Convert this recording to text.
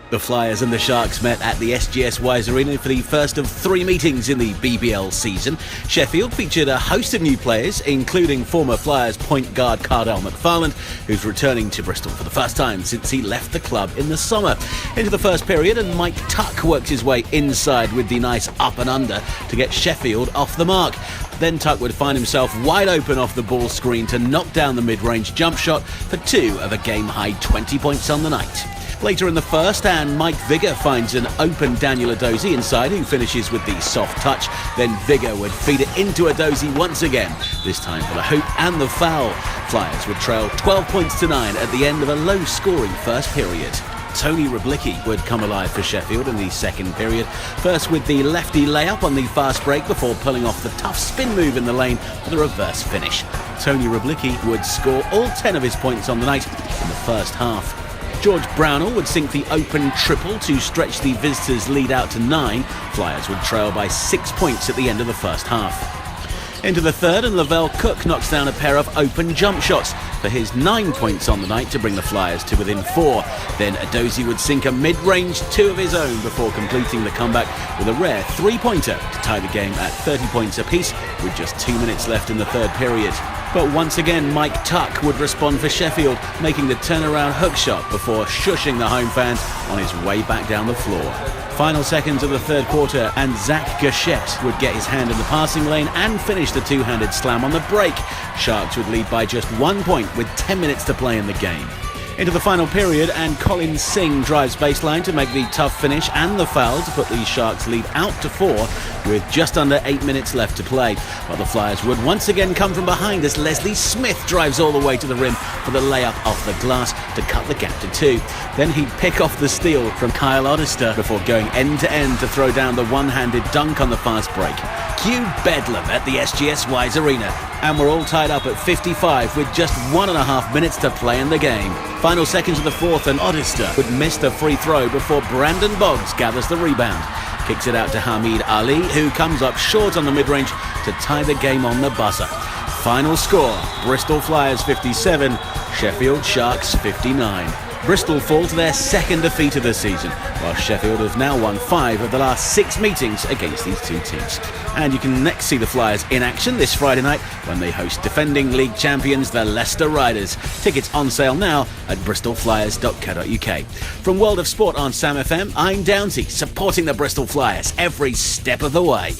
The Flyers and the Sharks met at the SGS Wise Arena for the first of 3 meetings in the BBL season. Sheffield featured a host of new players, including former Flyers point guard Cardell McFarland, who's returning to Bristol for the first time since he left the club in the summer. Into the first period, and Mike Tuck worked his way inside with the nice up and under to get Sheffield off the mark. Then Tuck would find himself wide open off the ball screen to knock down the mid-range jump shot for 2 of a game-high 20 points on the night. Later in the first, and Mike Vigor finds an open Daniel Edozie inside, who finishes with the soft touch. Then Vigor would feed it into Edozie once again, this time for the hoop and the foul. Flyers would trail 12 points to 9 at the end of a low-scoring first period. Tony Rublicki would come alive for Sheffield in the second period, first with the lefty layup on the fast break before pulling off the tough spin move in the lane for the reverse finish. Tony Rublicki would score all 10 of his points on the night in the first half. George Brownell would sink the open triple to stretch the visitors' lead out to 9. Flyers would trail by 6 points at the end of the first half. Into the third, and Lavelle Cook knocks down a pair of open jump shots for his 9 points on the night to bring the Flyers to within 4. Then Edozie would sink a mid-range 2 of his own before completing the comeback with a rare 3-pointer to tie the game at 30 points apiece with just 2 minutes left in the third period. But once again, Mike Tuck would respond for Sheffield, making the turnaround hook shot before shushing the home fans on his way back down the floor. Final seconds of the third quarter, and Zach Gachette would get his hand in the passing lane and finish the two-handed slam on the break. Sharks would lead by just 1 point with 10 minutes to play in the game. Into the final period, and Colin Singh drives baseline to make the tough finish and the foul to put the Sharks' lead out to 4 with just under 8 minutes left to play. But the Flyers would once again come from behind as Leslie Smith drives all the way to the rim for the layup off the glass to cut the gap to 2. Then he'd pick off the steal from Kyle Oddister before going end-to-end to throw down the one-handed dunk on the fast break. Cue bedlam at the SGS Wise Arena, and we're all tied up at 55 with just 1.5 minutes to play in the game. Final seconds of the fourth, and Oddister would miss the free throw before Brandon Boggs gathers the rebound. Kicks it out to Hamid Ali, who comes up short on the mid-range to tie the game on the buzzer. Final score, Bristol Flyers 57, Sheffield Sharks 59. Bristol fall to their second defeat of the season, while Sheffield have now won 5 of the last 6 meetings against these two teams. And you can next see the Flyers in action this Friday night when they host defending league champions, the Leicester Riders. Tickets on sale now at bristolflyers.co.uk. From World of Sport on Sam FM, I'm Downsy, supporting the Bristol Flyers every step of the way.